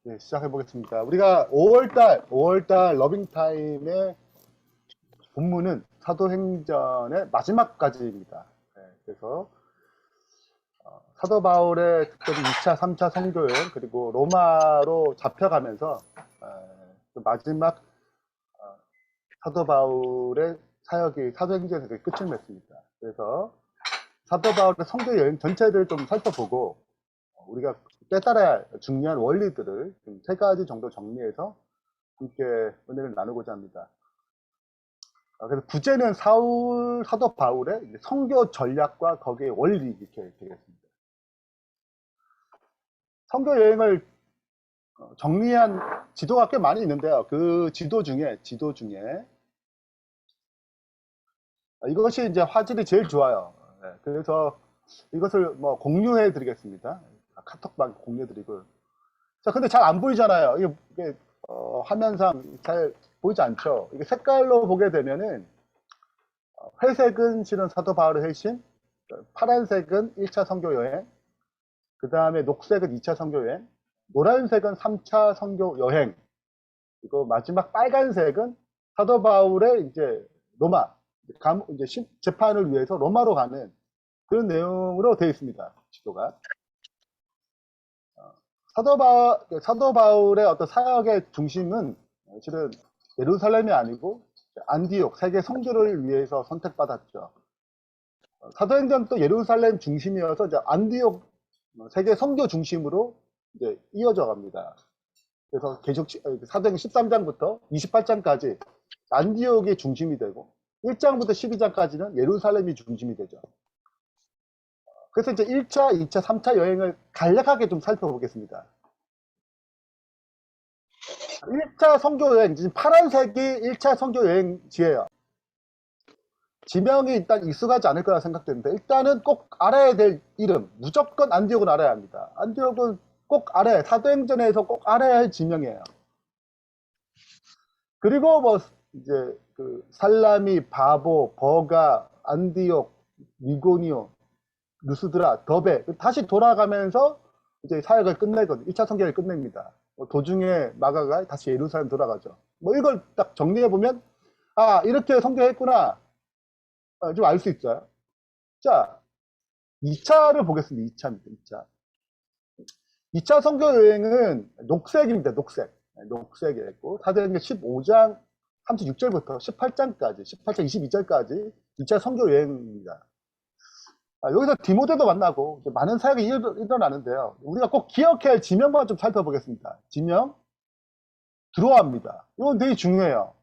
네, 시작해 보겠습니다. 우리가 5월달 러빙타임의 본문은 사도행전의 마지막까지입니다. 네, 그래서 사도 바울의 특별히 2차, 3차 선교여행 그리고 로마로 잡혀가면서 그 마지막 사도 바울의 사역이 사도행전에서 끝을 맺습니다. 그래서 사도 바울의 선교 여행 전체를 좀 살펴보고 우리가 깨달아야 할 중요한 원리들을 세 가지 정도 정리해서 함께 은혜를 나누고자 합니다. 그래서 부제는 사도 바울의 선교 전략과 거기에 원리 이렇게 되겠습니다. 선교 여행을 정리한 지도가 꽤 많이 있는데요. 그 지도 중에 이것이 이제 화질이 제일 좋아요. 네, 그래서 이것을 뭐 공유해 드리겠습니다. 카톡방 공유해 드리고. 자, 근데 잘 안 보이잖아요. 이게 화면상 잘 보이지 않죠. 이게 색깔로 보게 되면은 회색은 실은 사도 바울의 회심, 파란색은 1차 선교 여행, 그 다음에 녹색은 2차 선교 여행, 노란색은 3차 선교 여행, 그리고 마지막 빨간색은 사도 바울의 이제 로마, 이제 재판을 위해서 로마로 가는 그런 내용으로 되어 있습니다. 지도가. 사도 바울의 어떤 사역의 중심은 실은 예루살렘이 아니고 안디옥, 세계 성교를 위해서 선택받았죠. 사도행전 또 예루살렘 중심이어서 이제 안디옥 세계 성교 중심으로 이제 이어져 갑니다. 그래서 계속 사도행전 13장부터 28장까지 안디옥이 중심이 되고 1장부터 12장까지는 예루살렘이 중심이 되죠. 그래서 이제 1차, 2차, 3차 여행을 간략하게 좀 살펴보겠습니다. 1차 선교 여행, 지금 파란색이 1차 선교 여행지예요. 지명이 일단 익숙하지 않을 거라 생각되는데 일단은 꼭 알아야 될 이름, 무조건 안디옥은 알아야 합니다. 안디옥은 꼭 알아야, 사도행전에서 꼭 알아야 할 지명이에요. 그리고 뭐 이제 그 살라미, 바보, 버가, 안디옥, 니고니오, 루스드라, 더베 다시 돌아가면서 이제 사역을 끝내거든요. 1차 선교를 끝냅니다. 도중에 마가가 다시 예루살렘 돌아가죠. 뭐 이걸 딱 정리해 보면 이렇게 선교했구나 좀 알 수 있어요. 자, 2차를 보겠습니다. 2차입니다. 2차. 2차 선교 여행은 녹색입니다. 녹색이었고 사도행전 15장 36절부터 18장까지 18장 22절까지 2차 선교 여행입니다. 여기서 디모데도 만나고 많은 사역이 일어나는데요. 우리가 꼭 기억해야 할 지명만 좀 살펴보겠습니다. 지명 드로아입니다. 이건 되게 중요해요.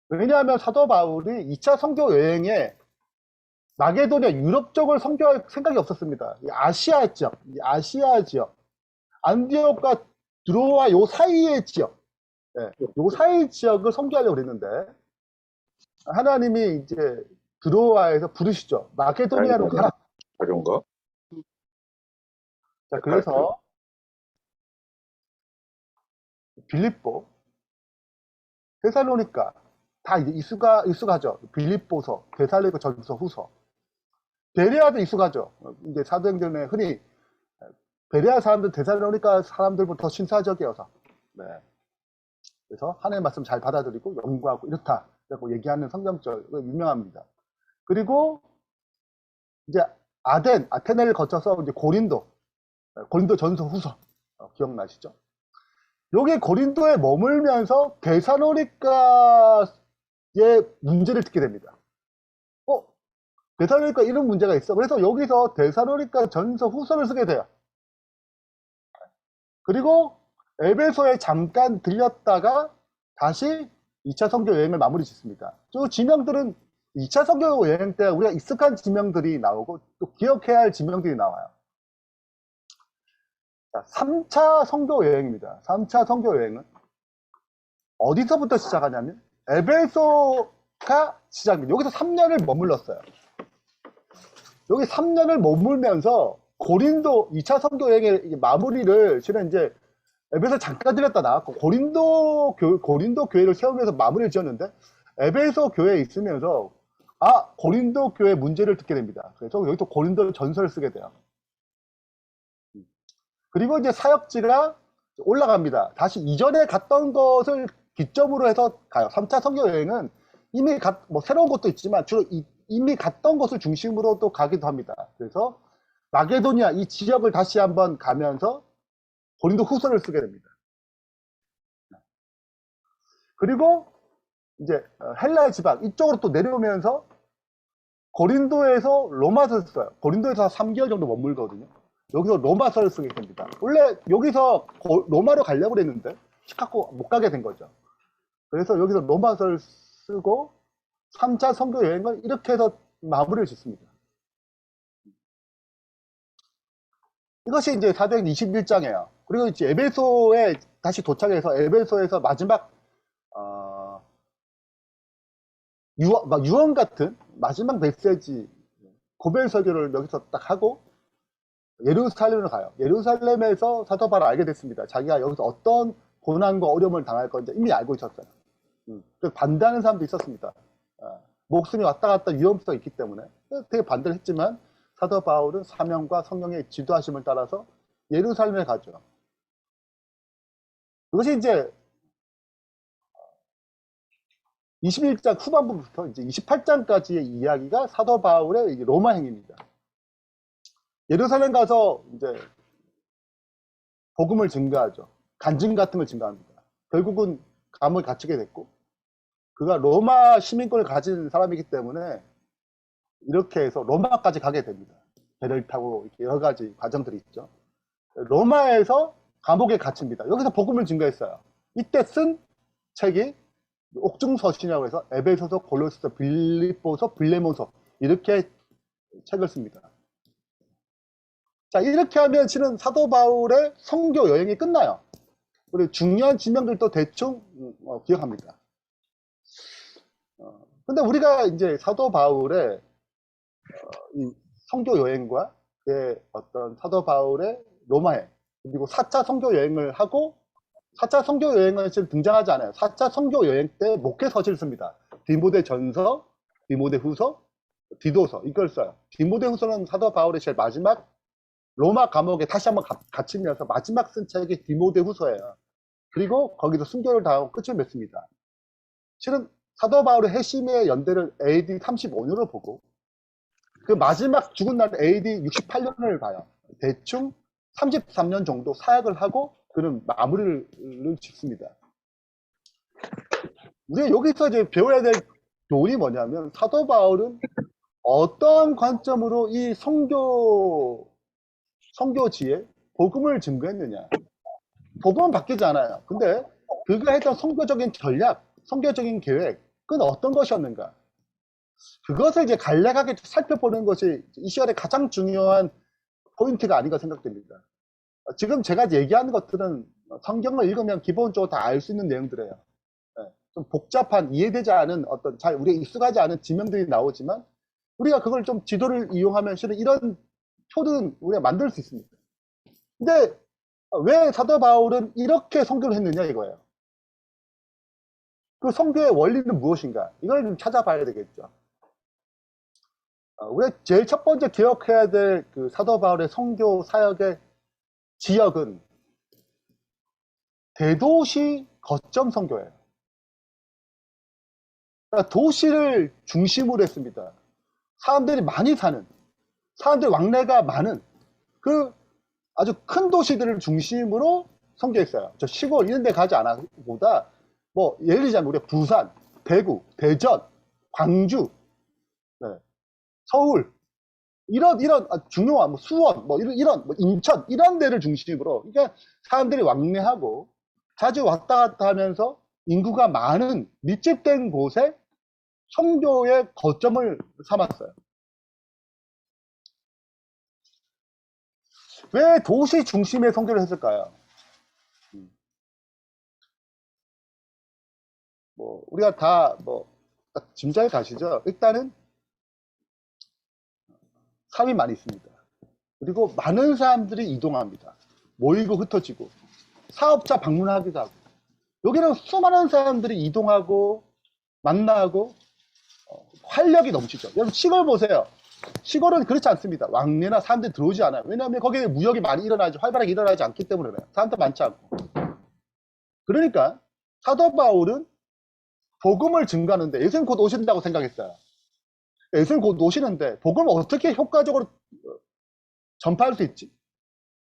왜냐하면 사도 바울이 2차 선교 여행에 마게도니아 유럽 쪽을 선교할 생각이 없었습니다. 아시아 지역, 안디옥과 드로아 요 사이의 지역, 요 사이 지역을 선교하려고 그랬는데 하나님이 이제 드로아에서 부르시죠. 마게도니아로 가라. 그런가? 자, 그래서 빌립보, 데살로니가 다 이제 익숙하죠. 빌립보서, 데살로니가 전서, 후서. 베레아도 익숙하죠. 이제 사도행전에 흔히 베레아 사람들, 데살로니가 사람들부터 신사적이어서. 네. 그래서 하나님의 말씀 잘 받아들이고 연구하고 이렇다라고 얘기하는 성경절 유명합니다. 그리고 이제 아테네를 거쳐서 이제 고린도 전서 후서 기억나시죠? 여기 고린도에 머물면서 데살로니가의 문제를 듣게 됩니다. 데살로니가 이런 문제가 있어. 그래서 여기서 데살로니가 전서 후서를 쓰게 돼요. 그리고 에베소에 잠깐 들렸다가 다시 2차 선교 여행을 마무리 짓습니다. 저 지명들은 2차 선교 여행 때 우리가 익숙한 지명들이 나오고 또 기억해야 할 지명들이 나와요. 자, 3차 선교 여행입니다. 3차 선교 여행은 어디서부터 시작하냐면 에베소가 시작입니다. 여기서 3년을 머물렀어요. 여기 3년을 머물면서 고린도 2차 선교 여행의 마무리를 실은 이제 에베소 잠깐 들렸다 나왔고 고린도 교회를 세우면서 마무리를 지었는데 에베소 교회에 있으면서 고린도 교회 문제를 듣게 됩니다. 그래서 여기 또 고린도 전서를 쓰게 돼요. 그리고 이제 사역지가 올라갑니다. 다시 이전에 갔던 것을 기점으로 해서 가요. 3차 선교 여행은 이미 뭐 새로운 것도 있지만 주로 이미 갔던 것을 중심으로 또 가기도 합니다. 그래서 마게도니아 이 지역을 다시 한번 가면서 고린도 후서를 쓰게 됩니다. 그리고 이제 헬라 지방 이쪽으로 또 내려오면서 고린도에서 로마서를 써요. 고린도에서 3개월 정도 머물거든요. 여기서 로마서를 쓰게 됩니다. 원래 여기서 로마로 가려고 했는데 시카고 못 가게 된 거죠. 그래서 여기서 로마서를 쓰고 3차 선교 여행을 이렇게 해서 마무리를 짓습니다. 이것이 이제 사도행 21장이에요. 그리고 이제 에베소에 다시 도착해서 에베소에서 마지막 유언 같은 마지막 메시지 고별 설교를 여기서 딱 하고 예루살렘으로 가요. 예루살렘에서 사도 바울을 알게 됐습니다. 자기가 여기서 어떤 고난과 어려움을 당할 건지 이미 알고 있었어요. 반대하는 사람도 있었습니다. 목숨이 왔다 갔다 위험성이 있기 때문에 되게 반대를 했지만 사도 바울은 사명과 성령의 지도하심을 따라서 예루살렘에 가죠. 그것이 이제 21장 후반부부터 이제 28장까지의 이야기가 사도 바울의 로마 행입니다. 예루살렘 가서 이제 복음을 증거하죠. 간증 같은 걸 증거합니다. 결국은 감을 갇히게 됐고, 그가 로마 시민권을 가진 사람이기 때문에 이렇게 해서 로마까지 가게 됩니다. 배를 타고 이렇게 여러 가지 과정들이 있죠. 로마에서 감옥에 갇힙니다. 여기서 복음을 증거했어요. 이때 쓴 책이 옥중서신이라고 해서 에베소서, 골로새서, 빌립보서, 빌레몬서 이렇게 책을 씁니다. 자, 이렇게 하면 실은 사도 바울의 선교 여행이 끝나요. 그리고 중요한 지명들도 대충 기억합니다. 근데 우리가 이제 사도 바울의 이 선교 여행과 그의 어떤 사도 바울의 로마행 그리고 4차 선교 여행을 하고 4차 선교 여행은 지금 등장하지 않아요. 4차 선교 여행 때 목회 서신을 씁니다. 디모데 전서, 디모데 후서, 디도서 이걸 써요. 디모데 후서는 사도 바울의 제일 마지막 로마 감옥에 다시 한번 갇히면서 마지막 쓴 책이 디모데 후서예요. 그리고 거기서 순교를 당하고 끝을 맺습니다. 실은 사도 바울의 회심의 연대를 AD 35년으로 보고 그 마지막 죽은 날 AD 68년을 봐요. 대충 33년 정도 사역을 하고 그는 마무리를 짓습니다. 우리가 여기서 이제 배워야 될 교훈이 뭐냐면 사도 바울은 어떤 관점으로 이 선교지에 복음을 증거했느냐. 복음은 바뀌지 않아요. 근데 그가 했던 선교적인 전략, 선교적인 계획은 어떤 것이었는가. 그것을 이제 간략하게 살펴보는 것이 이 시간에 가장 중요한 포인트가 아닌가 생각됩니다. 지금 제가 얘기하는 것들은 성경을 읽으면 기본적으로 다 알 수 있는 내용들이에요. 좀 복잡한 이해되지 않은 어떤 잘 우리가 익숙하지 않은 지명들이 나오지만 우리가 그걸 좀 지도를 이용하면 실은 이런 표는 우리가 만들 수 있습니다. 근데 왜 사도 바울은 이렇게 선교를 했느냐 이거예요. 그 선교의 원리는 무엇인가? 이걸 좀 찾아봐야 되겠죠. 우리가 제일 첫 번째 기억해야 될 그 사도 바울의 선교 사역의 지역은 대도시 거점 선교예요. 그러니까 도시를 중심으로 했습니다. 사람들이 많이 사는, 사람들 왕래가 많은 그 아주 큰 도시들을 중심으로 선교했어요. 저 시골 이런 데 가지 않아 보다 뭐 예를 들자면 우리 부산, 대구, 대전, 광주, 네, 서울 이런 중요한 뭐 수원 뭐 이런 뭐 인천 이런 데를 중심으로 그러니까 사람들이 왕래하고 자주 왔다 갔다 하면서 인구가 많은 밀집된 곳에 선교의 거점을 삼았어요. 왜 도시 중심의 선교를 했을까요? 뭐 우리가 다 뭐 짐작이 가시죠? 일단은 사람이 많이 있습니다. 그리고 많은 사람들이 이동합니다. 모이고 흩어지고 사업자 방문하기도 하고 여기는 수많은 사람들이 이동하고 만나고 활력이 넘치죠. 여러분 시골 보세요. 시골은 그렇지 않습니다. 왕래나 사람들이 들어오지 않아요. 왜냐하면 거기에 무역이 많이 일어나지, 활발하게 일어나지 않기 때문에 그래요. 사람도 많지 않고. 그러니까 사도 바울은 복음을 증가하는데, 예수님 곧 오신다고 생각했어요. 예수님 곧 오시는데 복음을 어떻게 효과적으로 전파할 수 있지?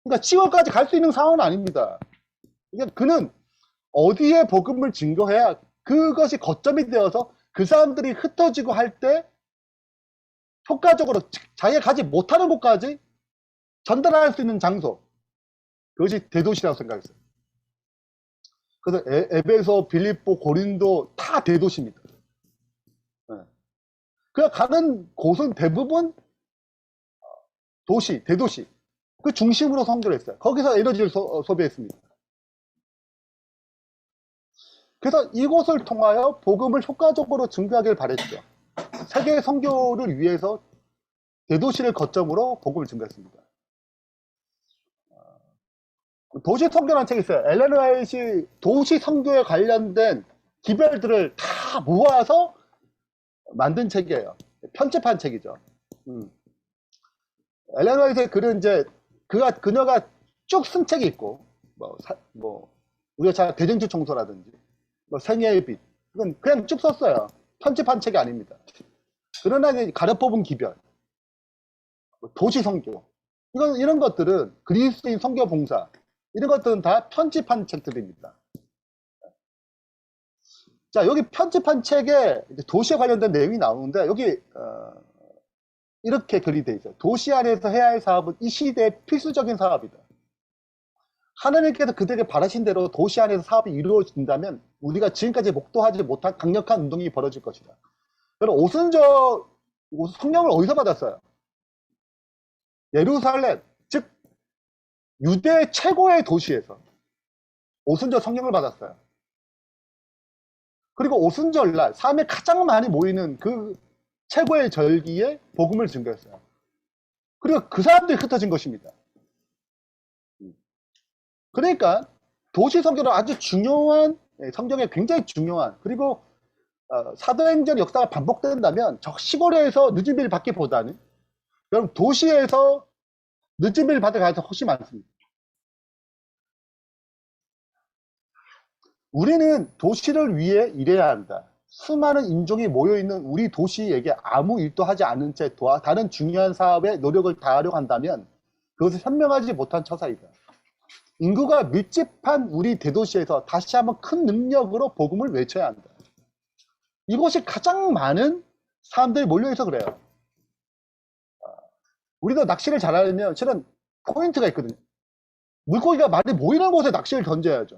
그러니까 지원까지 갈 수 있는 상황은 아닙니다. 그러니까 그는 어디에 복음을 증거해야 그것이 거점이 되어서 그 사람들이 흩어지고 할 때 효과적으로 자기가 가지 못하는 곳까지 전달할 수 있는 장소, 그것이 대도시라고 생각했어요. 그래서 에베소, 빌립보, 고린도 다 대도시입니다. 네. 그냥 가는 곳은 대부분 도시, 대도시 그 중심으로 선교를 했어요. 거기서 에너지를 소비했습니다. 그래서 이곳을 통하여 복음을 효과적으로 증거하길 바랬죠. 세계 선교를 위해서 대도시를 거점으로 복음을 증거했습니다. 도시 선교라는 책이 있어요. 엘렌 화이트이 도시 선교에 관련된 기별들을 다 모아서 만든 책이에요. 편집한 책이죠. 엘렌 화이트의 글은 이제 그녀가 쭉 쓴 책이 있고, 우리가 잘 대정주 청소라든지, 생애의 빛, 이건 그냥 쭉 썼어요. 편집한 책이 아닙니다. 그러나 이제 가려 뽑은 기별, 도시 선교, 이런 것들은 그리스도인 선교 봉사, 이런 것들은 다 편집한 책들입니다. 자, 여기 편집한 책에 도시에 관련된 내용이 나오는데, 여기 이렇게 글이 되어 있어요. 도시 안에서 해야 할 사업은 이 시대의 필수적인 사업이다. 하나님께서 그들에게 바라신 대로 도시 안에서 사업이 이루어진다면 우리가 지금까지 목도하지 못한 강력한 운동이 벌어질 것이다. 여러분, 오순절 성령을 어디서 받았어요? 예루살렘, 즉 유대 최고의 도시에서 오순절 성령을 받았어요. 그리고 오순절날 사람이 가장 많이 모이는 그 최고의 절기에 복음을 증거했어요. 그리고 그 사람들이 흩어진 것입니다. 그러니까 도시 선교는 아주 중요한, 성경에 굉장히 중요한, 그리고 사도행전 역사가 반복된다면 저 시골에서 늦은 비를 받기보다는 여러분 도시에서 늦은 비를 받을 가능성이 훨씬 많습니다. 우리는 도시를 위해 일해야 한다. 수많은 인종이 모여있는 우리 도시에게 아무 일도 하지 않은 채 다른 중요한 사업에 노력을 다하려고 한다면 그것은 현명하지 못한 처사이다. 인구가 밀집한 우리 대도시에서 다시 한번 큰 능력으로 복음을 외쳐야 한다. 이곳이 가장 많은 사람들이 몰려있어 그래요. 우리도 낚시를 잘하려면 실은 포인트가 있거든요. 물고기가 많이 모이는 곳에 낚시를 던져야죠.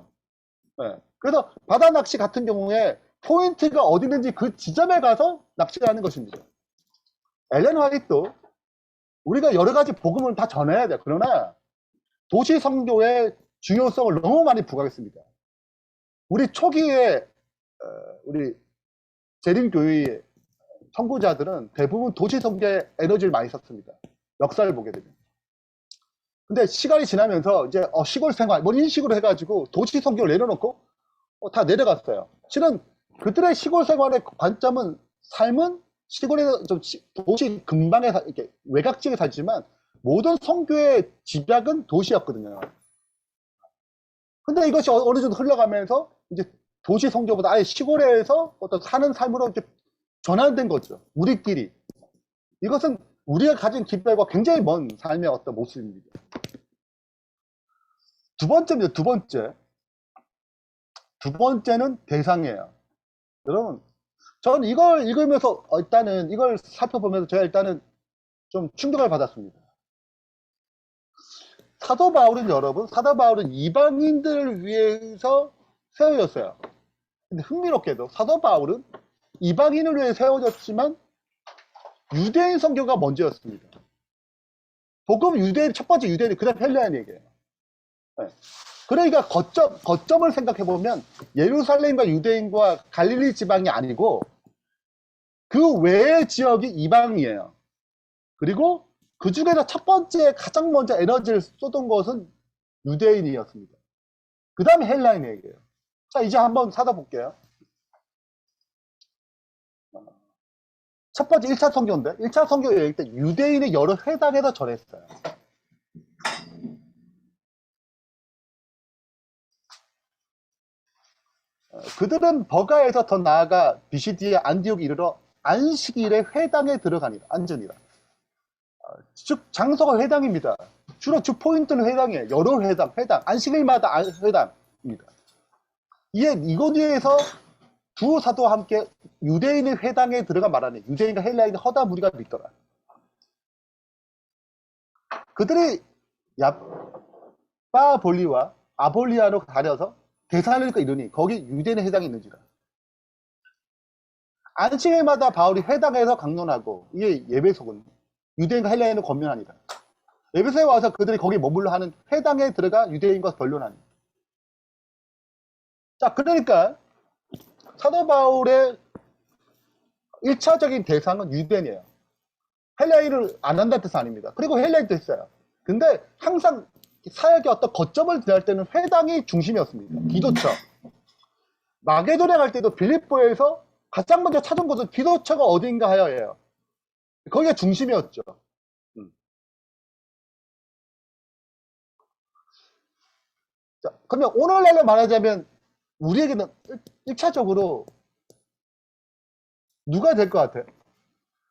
네. 그래서 바다 낚시 같은 경우에 포인트가 어디 있는지 그 지점에 가서 낚시를 하는 것입니다. 엘렌 화이트도 우리가 여러 가지 복음을 다 전해야 돼요. 그러나 도시 선교의 중요성을 너무 많이 부각했습니다. 우리 초기에 우리 재림교회의 선구자들은 대부분 도시 선교에 에너지를 많이 썼습니다. 역사를 보게 되면. 근데 시간이 지나면서 이제 시골 생활 뭐 이런 식으로 해가지고 도시 선교를 내려놓고 다 내려갔어요. 실은 그들의 시골 생활의 관점은, 삶은 시골에서 좀 도시 근방에 이렇게 외곽지에 살지만 모든 선교의 집약은 도시였거든요. 근데 이것이 어느 정도 흘러가면서 이제 도시 선교보다 아예 시골에서 어떤 사는 삶으로 이렇게 전환된 거죠. 우리끼리. 이것은 우리가 가진 기별과 굉장히 먼 삶의 어떤 모습입니다. 두 번째입니다. 두 번째는 대상이에요. 여러분, 저는 이걸 읽으면서 일단은 이걸 살펴보면서 제가 일단은 좀 충격을 받았습니다. 사도 바울은 이방인들을 위해서 세워졌어요. 근데 흥미롭게도 사도 바울은 이방인을 위해 세워졌지만 유대인 선교가 먼저였습니다. 복음 유대인, 첫 번째 유대인이 그 다음 헬라인에게요. 네. 그러니까 거점을 생각해보면 예루살렘과 유대인과 갈릴리 지방이 아니고 그 외의 지역이 이방이에요. 그리고 그 중에서 첫 번째 가장 먼저 에너지를 쏟은 것은 유대인이었습니다. 그 다음에 헬라인에게요. 자, 이제 한번 살펴볼게요. 첫 번째 1차 선교인데 1차 선교 여행 때 유대인의 여러 회당에서 전했어요. 그들은 버가에서 더 나아가 비시디의 안디옥에 이르러 안식일에 회당에 들어가니라. 앉으니라. 즉 장소가 회당입니다. 주로 주 포인트는 회당이에요. 여러 회당. 안식일마다 회당입니다. 이곳에서 두 사도와 함께 유대인의 회당에 들어가 말하니 유대인과 헬라인의 허다 무리가 믿더라. 그들이 야빠볼리와 아볼리아로 가려서 대사로니까 이르니 거기 유대인의 회당이 있는지라. 안식일마다 바울이 회당에서 강론하고 이게 예배소군 유대인과 헬라인을 권면하니라. 에베소에 와서 그들이 거기 머물러 하는 회당에 들어가 유대인과 변론하니. 자, 그러니까 사도 바울의 1차적인 대상은 유대인이에요. 헬라인을 안 한다는 뜻은 아닙니다. 그리고 헬라인도 있어요. 근데 항상 사역의 어떤 거점을 대할 때는 회당이 중심이었습니다. 기도처. 마게도냐 갈 때도 빌립보에서 가장 먼저 찾은 곳은 기도처가 어딘가 하여예요. 거기가 중심이었죠. 자, 그러면 오늘날로 말하자면 우리에게는 1차적으로 누가 될 것 같아?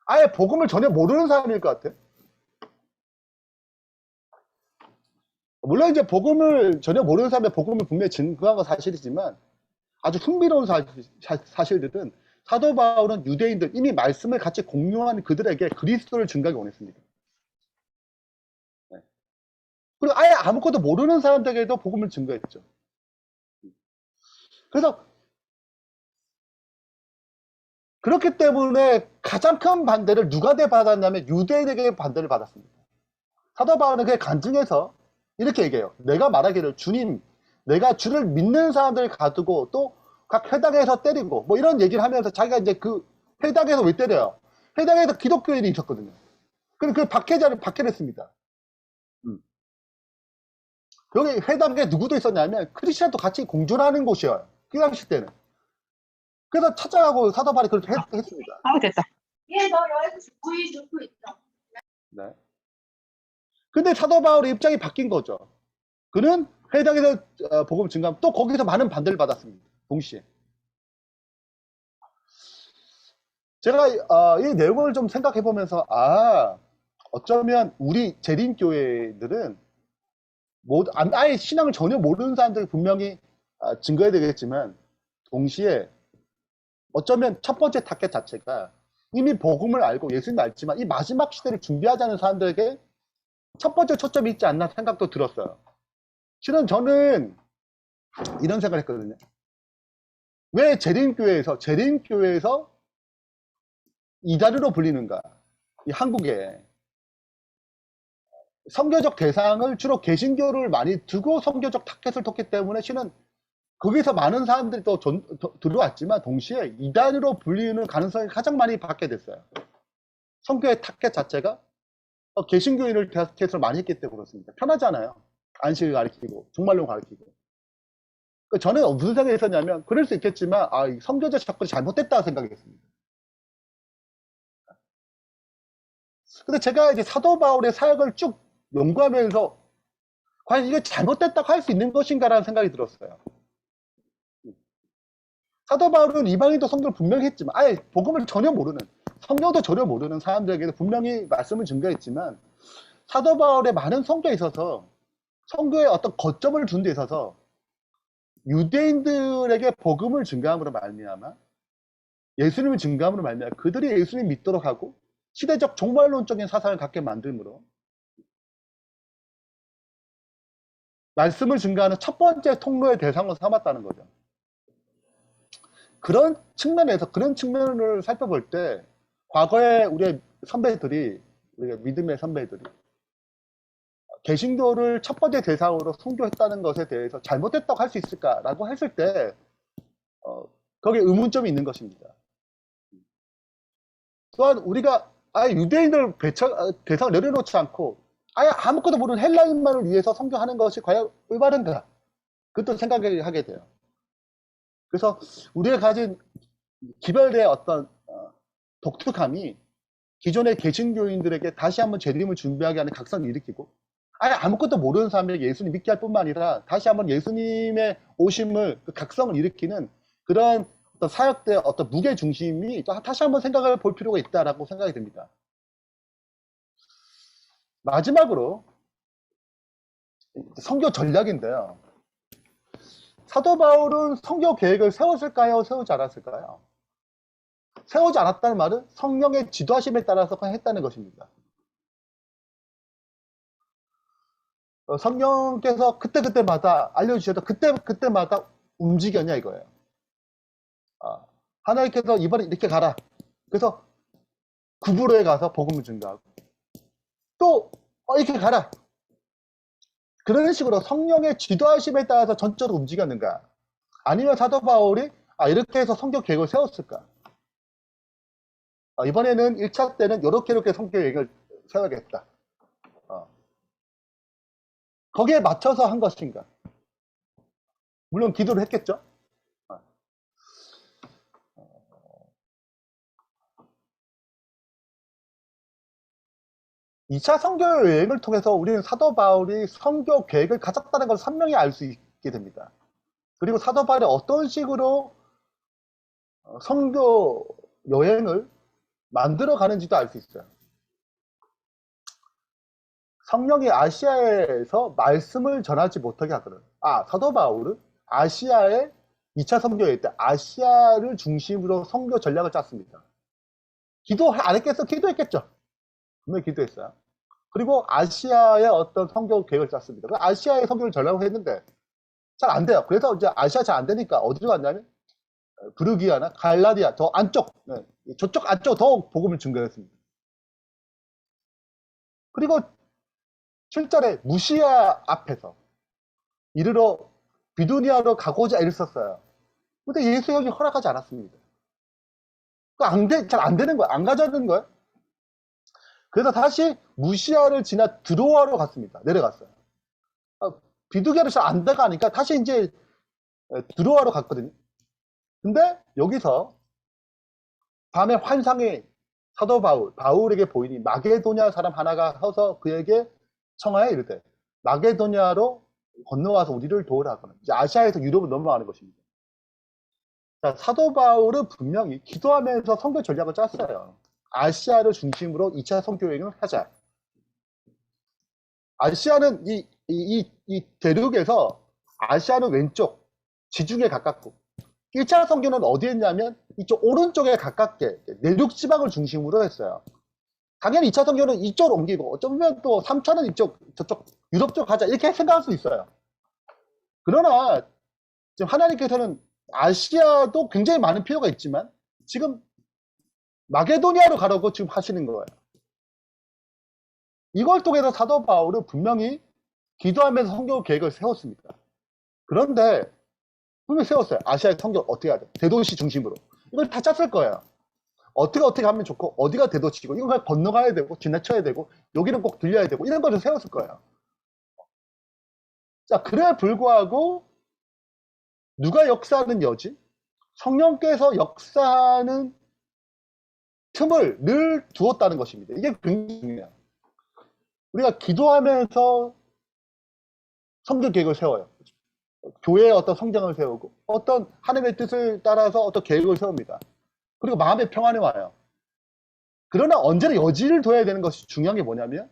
아예 복음을 전혀 모르는 사람일 것 같아. 물론 이제 복음을 전혀 모르는 사람의 복음을 분명히 증거한 건 사실이지만 아주 흥미로운 사실들은 사도 바울은 유대인들 이미 말씀을 같이 공유한 그들에게 그리스도를 증거하기 원했습니다. 네. 그리고 아예 아무것도 모르는 사람들에게도 복음을 증거했죠. 그래서 그렇기 때문에 가장 큰 반대를 누가 받았냐면 유대인에게 반대를 받았습니다. 사도 바울은 그게 간증해서 이렇게 얘기해요. 내가 말하기를 주님, 내가 주를 믿는 사람들을 가두고 또 각 회당에서 때리고 뭐 이런 얘기를 하면서 자기가 이제 그 회당에서 왜 때려요? 회당에서 기독교인이 있었거든요. 그럼 그 박해자를 박해했습니다. 여기 회당에 누구도 있었냐면 크리스천도 같이 공존하는 곳이에요. 그 당시 때는. 그래서 찾아가고 사도 바울이 그렇게 했습니다. 됐다. 얘 너 여기서 구이 듣고 있어. 네. 근데 사도 바울의 입장이 바뀐 거죠. 그는 회당에서 복음 증가하면 또 거기서 많은 반대를 받았습니다. 동시에. 제가 이 내용을 좀 생각해 보면서 어쩌면 우리 재림교회들은 아예 신앙을 전혀 모르는 사람들이 분명히 증거해야 되겠지만 동시에 어쩌면 첫 번째 타겟 자체가 이미 복음을 알고 예수님을 알지만 이 마지막 시대를 준비하자는 사람들에게 첫 번째 초점이 있지 않나 생각도 들었어요. 실은 저는 이런 생각을 했거든요. 왜 재림교회에서 이단으로 불리는가? 이 한국에 선교적 대상을 주로 개신교를 많이 두고 선교적 타겟을 뒀기 때문에 실은 거기서 많은 사람들이 또 들어왔지만 동시에 이단으로 불리는 가능성이 가장 많이 받게 됐어요. 선교의 타겟 자체가 개신교인을 타겟으로 많이 했기 때문에 그렇습니다. 편하잖아요. 안식을 가르치고 종말론 가르치고. 저는 무슨 생각이 있었냐면 그럴 수 있겠지만 이 선교적 접근이 잘못됐다고 생각했습니다. 근데 제가 이제 사도 바울의 사역을 쭉 연구하면서 과연 이게 잘못됐다고 할 수 있는 것인가라는 생각이 들었어요. 사도 바울은 이방인도 선교를 분명히 했지만 아예 복음을 전혀 모르는 성경도 전혀 모르는 사람들에게도 분명히 말씀을 증거했지만 사도 바울의 많은 선교에 있어서 선교에 어떤 거점을 둔 데 있어서 유대인들에게 복음을 증거함으로 말미암아 예수님을 증거함으로 말미암아 그들이 예수님 믿도록 하고 시대적 종말론적인 사상을 갖게 만들므로 말씀을 증거하는 첫 번째 통로의 대상으로 삼았다는 거죠. 그런 측면을 살펴볼 때 과거에 우리의 선배들이 우리가 믿음의 선배들이 개신교를 첫 번째 대상으로 선교했다는 것에 대해서 잘못했다고 할 수 있을까라고 했을 때 거기에 의문점이 있는 것입니다. 또한 우리가 아예 유대인들 대상을 내려놓지 않고 아예 아무것도 모르는 헬라인만을 위해서 선교하는 것이 과연 올바른가? 그것도 생각하게 돼요. 그래서 우리가 가진 기별의 어떤 독특함이 기존의 개신교인들에게 다시 한번 재림을 준비하게 하는 각성을 일으키고, 아예 아무것도 모르는 사람에게 예수님 믿게 할 뿐만 아니라 다시 한번 예수님의 오심을, 그 각성을 일으키는 그런 어떤 사역의 어떤 무게 중심이 다시 한번 생각을 볼 필요가 있다라고 생각이 듭니다. 마지막으로 선교 전략인데요. 사도 바울은 선교 계획을 세웠을까요? 세우지 않았을까요? 세우지 않았다는 말은 성령의 지도하심에 따라서 그냥 했다는 것입니다. 성령께서 그때그때마다 알려주셔도 그때그때마다 움직였냐 이거예요. 하나님께서 이번에 이렇게 가라. 그래서 구부로에 가서 복음을 증거하고 또 이렇게 가라. 그런 식으로 성령의 지도하심에 따라서 전적으로 움직였는가? 아니면 사도 바울이 이렇게 해서 선교 계획을 세웠을까? 이번에는 1차 때는 이렇게 선교 계획을 세워야겠다. 거기에 맞춰서 한 것인가? 물론 기도를 했겠죠. 2차 선교 여행을 통해서 우리는 사도 바울이 선교 계획을 가졌다는 것을 선명히 알 수 있게 됩니다. 그리고 사도 바울이 어떤 식으로 선교 여행을 만들어 가는지도 알 수 있어요. 성령이 아시아에서 말씀을 전하지 못하게 하거든. 사도 바울은 아시아의 2차 선교여행 때 아시아를 중심으로 선교 전략을 짰습니다. 기도 안 했겠어? 기도했겠죠. 분명히 기도했어요. 그리고 아시아의 어떤 선교 계획을 짰습니다. 아시아의 선교를 전략을 했는데 잘 안 돼요. 그래서 이제 아시아 잘 안 되니까 어디로 갔냐면 브르기아나 갈라디아 더 안쪽, 저쪽 안쪽 더 복음을 증거했습니다. 그리고 7절에 무시아 앞에서 이르러 비두니아로 가고자 애를 썼어요. 근데 예수 형이 허락하지 않았습니다. 잘 안 되는 거야. 안 가자는 거야. 그래서 다시 무시아를 지나 드로아로 갔습니다. 내려갔어요. 비두기아를 잘 안 가니까 다시 이제 드로아로 갔거든요. 근데 여기서 밤에 환상이 사도 바울에게 보이니 마게도냐 사람 하나가 서서 그에게 청하여 이르되 마게도냐로 건너와서 우리를 도우라 하거나 이제 아시아에서 유럽으로 넘어가는 것입니다. 자, 사도 바울은 분명히 기도하면서 선교 전략을 짰어요. 아시아를 중심으로 2차 선교 여행을 하자. 아시아는 이 대륙에서 아시아는 왼쪽 지중해 가깝고 1차 선교는 어디에 있냐면 이쪽 오른쪽에 가깝게 내륙 지방을 중심으로 했어요. 당연히 2차 선교는 이쪽으로 옮기고 어쩌면 또 3차는 저쪽 유럽 쪽 가자 이렇게 생각할 수 있어요. 그러나 지금 하나님께서는 아시아도 굉장히 많은 필요가 있지만 지금 마게도니아로 가라고 지금 하시는 거예요. 이걸 통해서 사도 바울은 분명히 기도하면서 선교 계획을 세웠습니다. 그런데 분명히 세웠어요. 아시아의 선교 어떻게 해야 돼? 대도시 중심으로. 이걸 다 짰을 거예요. 어떻게 하면 좋고 어디가 대도시고 이건 그냥 건너가야 되고 지나쳐야 되고 여기는 꼭 들려야 되고 이런 것을 세웠을 거예요. 자, 그래 불구하고 누가 역사하는 여지? 성령께서 역사하는 틈을 늘 두었다는 것입니다. 이게 굉장히 중요해요. 우리가 기도하면서 선교 계획을 세워요. 교회의 어떤 성장을 세우고 어떤 하나님의 뜻을 따라서 어떤 계획을 세웁니다. 그리고 마음의 평안이 와요. 그러나 언제나 여지를 둬야 되는 것이 중요한 게 뭐냐면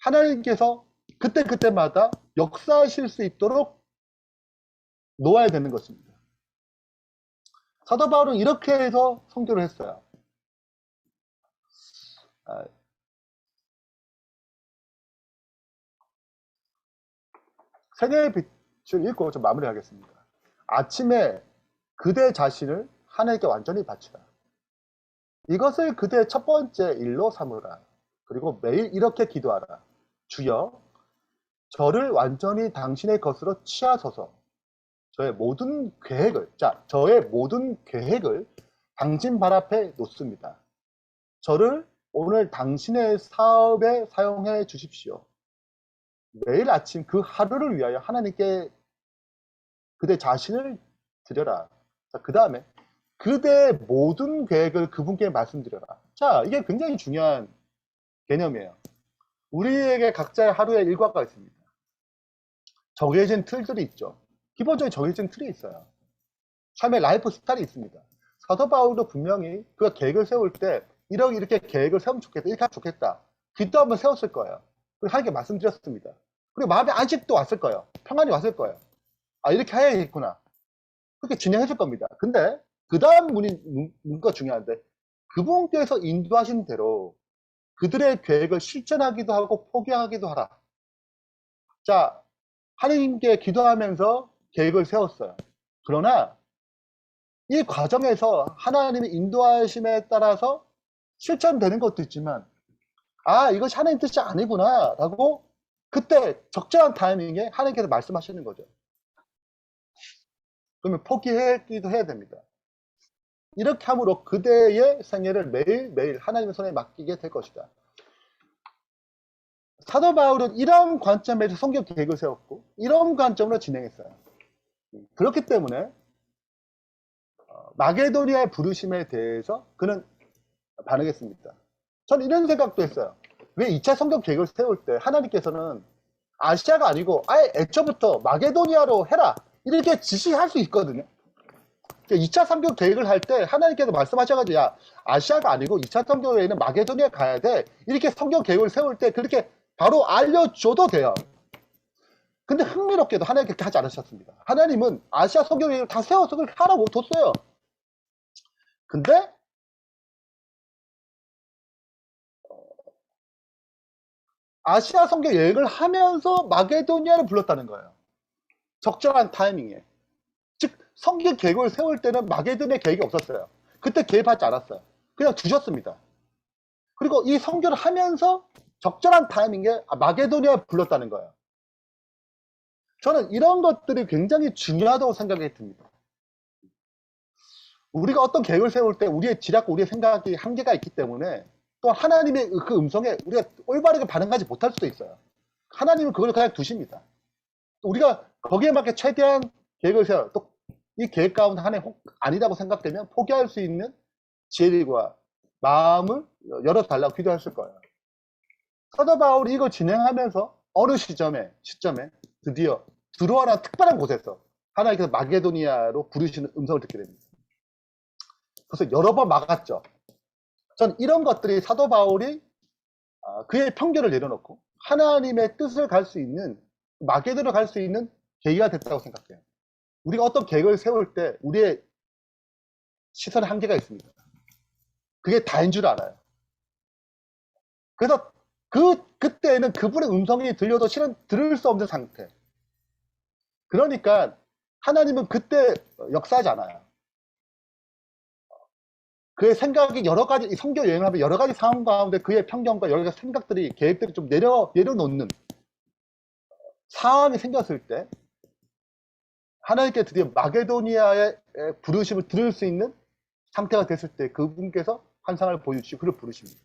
하나님께서 그때마다 역사하실 수 있도록 놓아야 되는 것입니다. 사도 바울은 이렇게 해서 선교를 했어요. 생애의 빛을 읽고 좀 마무리하겠습니다. 아침에 그대 자신을 하나님께 완전히 바치라. 이것을 그대의 첫 번째 일로 삼으라. 그리고 매일 이렇게 기도하라. 주여, 저를 완전히 당신의 것으로 취하소서. 저의 모든 계획을 당신 발 앞에 놓습니다. 저를 오늘 당신의 사업에 사용해 주십시오. 매일 아침 그 하루를 위하여 하나님께 그대 자신을 드려라. 자, 그 다음에 그대의 모든 계획을 그분께 말씀드려라. 자, 이게 굉장히 중요한 개념이에요. 우리에게 각자의 하루의 일과가 있습니다. 정해진 틀들이 있죠. 기본적인 정해진 틀이 있어요. 삶의 라이프 스타일이 있습니다. 사도 바울도 분명히 그가 계획을 세울 때 이렇게 계획을 세우면 좋겠다, 이렇게 하면 좋겠다. 기도 한번 세웠을 거예요. 그리고 하나님께 말씀드렸습니다. 그리고 마음에 안식도 왔을 거예요. 평안이 왔을 거예요. 아, 이렇게 해야겠구나. 그렇게 진행했을 겁니다. 근데 그 다음 문구가 중요한데, 그분께서 인도하신 대로 그들의 계획을 실천하기도 하고 포기하기도 하라. 자, 하나님께 기도하면서 계획을 세웠어요. 그러나 이 과정에서 하나님의 인도하심에 따라서 실천되는 것도 있지만, 아, 이것이 하나님 뜻이 아니구나 라고 그때 적절한 타이밍에 하나님께서 말씀하시는 거죠. 그러면 포기하기도 해야 됩니다. 이렇게 함으로 그대의 생애를 매일매일 하나님의 손에 맡기게 될 것이다. 사도 바울은 이런 관점에서 성경 계획을 세웠고 이런 관점으로 진행했어요. 그렇기 때문에 마게도니아의 부르심에 대해서 그는 반응했습니다. 저는 이런 생각도 했어요. 왜 2차 성경 계획을 세울 때 하나님께서는 아시아가 아니고 아예 애초부터 마게도니아로 해라 이렇게 지시할 수 있거든요. 2차 성경 계획을 할 때 하나님께서 말씀하셔가지고 야, 아시아가 아니고 2차 성경 계획은 마게도니아 가야 돼 이렇게 성경 계획을 세울 때 그렇게 바로 알려줘도 돼요. 근데 흥미롭게도 하나님께서 그렇게 하지 않으셨습니다. 하나님은 아시아 성경 계획을 다 세워서 그렇게 하라고 뒀어요. 근데 아시아 성경 여행을 하면서 마게도니아를 불렀다는 거예요. 적절한 타이밍에. 즉 성경 계획을 세울 때는 마게도니아 계획이 없었어요. 그때 개입하지 않았어요. 그냥 두셨습니다. 그리고 이 성경을 하면서 적절한 타이밍에 마게도니아를 불렀다는 거예요. 저는 이런 것들이 굉장히 중요하다고 생각이 듭니다. 우리가 어떤 계획을 세울 때 우리의 지략과 우리의 생각이 한계가 있기 때문에 또 하나님의 그 음성에 우리가 올바르게 반응하지 못할 수도 있어요. 하나님은 그걸 그냥 두십니다. 우리가 거기에 맞게 최대한 계획을 세워요. 또 이 계획 가운데 하나님 아니라고 생각되면 포기할 수 있는 지혜와 마음을 열어달라고 기도했을 거예요. 사도 바울이 이걸 진행하면서 어느 시점에 드디어 드로아라는 특별한 곳에서 하나님께서 마게도니아로 부르시는 음성을 듣게 됩니다. 그래서 여러 번 막았죠. 전 이런 것들이 사도 바울이 그의 편견을 내려놓고 하나님의 뜻을 갈 수 있는 마게도로 갈 수 있는 계기가 됐다고 생각해요. 우리가 어떤 계획을 세울 때 우리의 시선에 한계가 있습니다. 그게 다인 줄 알아요. 그래서 그때는 그분의 음성이 들려도 실은 들을 수 없는 상태. 그러니까 하나님은 그때 역사하지 않아요. 그의 생각이 여러 가지, 성경 여행을 하면 여러 가지 상황 가운데 그의 편견과 여러 가지 생각들이, 계획들이 좀 내려놓는 상황이 생겼을 때 하나님께 드디어 마게도니아의 부르심을 들을 수 있는 상태가 됐을 때 그분께서 환상을 보여주시고 그를 부르십니다.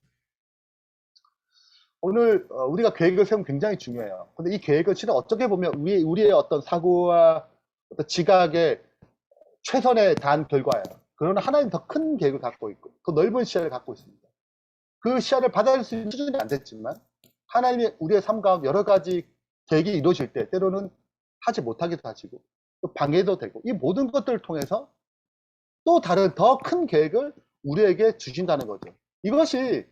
오늘 우리가 계획을 세우면 굉장히 중요해요. 근데 이 계획은 실은 어떻게 보면 우리의 어떤 사고와 어떤 지각의 최선에 단 결과예요. 그러나 하나님 더 큰 계획을 갖고 있고 더 넓은 시야를 갖고 있습니다. 그 시야를 받아들일 수 있는 수준이 안 됐지만 하나님이 우리의 삶 가운데 여러 가지 계획이 이루어질 때 때로는 하지 못하기도 하시고 또 방해도 되고 이 모든 것들을 통해서 또 다른 더 큰 계획을 우리에게 주신다는 거죠. 이것이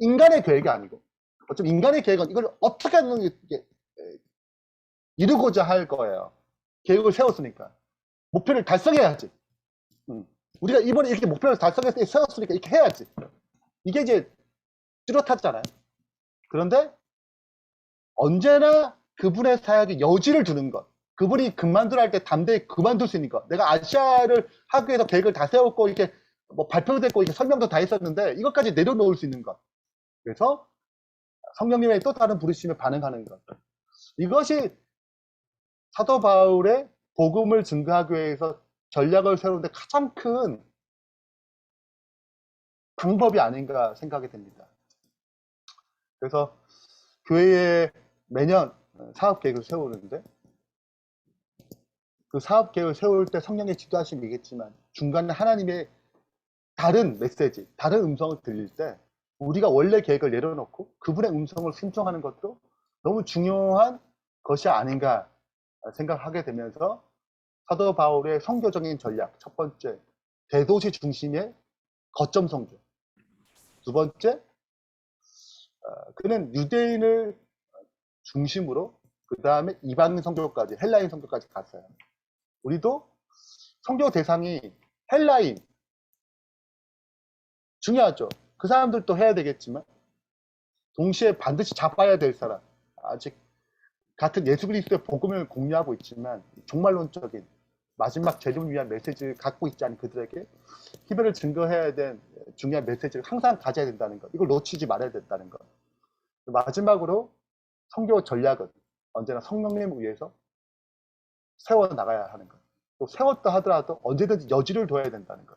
인간의 계획이 아니고 어차피 인간의 계획은 이걸 어떻게든 이루고자 할 거예요. 계획을 세웠으니까 목표를 달성해야지. 우리가 이번에 이렇게 목표를 세웠으니까 이렇게 해야지. 이게 이제 뚜렷하잖아요. 그런데 언제나 그분의 사역에 여지를 두는 것, 그분이 그만두라 할 때 담대히 그만둘 수 있는 것. 내가 아시아를 하기 위해서 계획을 다 세웠고 이렇게 뭐 발표됐고 이렇게 설명도 다 했었는데 이것까지 내려놓을 수 있는 것. 그래서 성령님의 또 다른 부르심에 반응하는 것. 이것이 사도 바울의 복음을 증거하기 위해서 전략을 세우는데 가장 큰 방법이 아닌가 생각이 됩니다. 그래서 교회에 매년 사업 계획을 세우는데 그 사업 계획을 세울 때 성령의 지도하심이겠지만 중간에 하나님의 다른 메시지, 다른 음성을 들릴 때 우리가 원래 계획을 내려놓고 그분의 음성을 순종하는 것도 너무 중요한 것이 아닌가 생각하게 되면서 사도 바울의 선교적인 전략, 첫 번째, 대도시 중심의 거점 선교. 두 번째, 그는 유대인을 중심으로 그 다음에 이방인 선교까지, 헬라인 선교까지 갔어요. 우리도 선교 대상이 헬라인 중요하죠. 그 사람들도 해야 되겠지만 동시에 반드시 잡아야 될 사람, 아직 같은 예수 그리스도의 복음을 공유하고 있지만 종말론적인 마지막 재림을 위한 메시지를 갖고 있지 않은 그들에게 희별을 증거해야 된 중요한 메시지를 항상 가져야 된다는 것, 이걸 놓치지 말아야 된다는 것. 마지막으로 선교 전략은 언제나 성령님을 위해서 세워나가야 하는 것. 또 세웠다 하더라도 언제든지 여지를 둬야 된다는 것.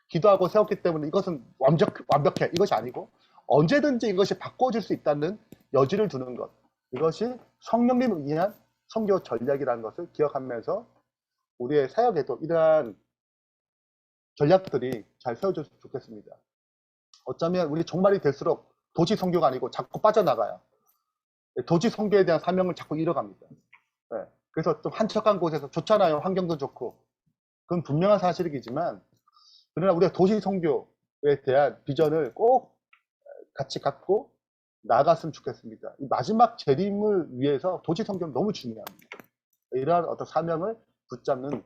기도하고 세웠기 때문에 이것은 완벽해, 이것이 아니고 언제든지 이것이 바꿔질 수 있다는 여지를 두는 것. 이것이 성령님을 위한 선교 전략이라는 것을 기억하면서 우리의 사역에도 이러한 전략들이 잘 세워졌으면 좋겠습니다. 어쩌면 우리 종말이 될수록 도시 선교가 아니고 자꾸 빠져나가요. 도시 선교에 대한 사명을 자꾸 잃어갑니다. 네. 그래서 좀 한적한 곳에서 좋잖아요. 환경도 좋고. 그건 분명한 사실이지만 그러나 우리가 도시 선교에 대한 비전을 꼭 같이 갖고 나아갔으면 좋겠습니다. 이 마지막 재림을 위해서 도시 선교는 너무 중요합니다. 이러한 어떤 사명을 붙잡는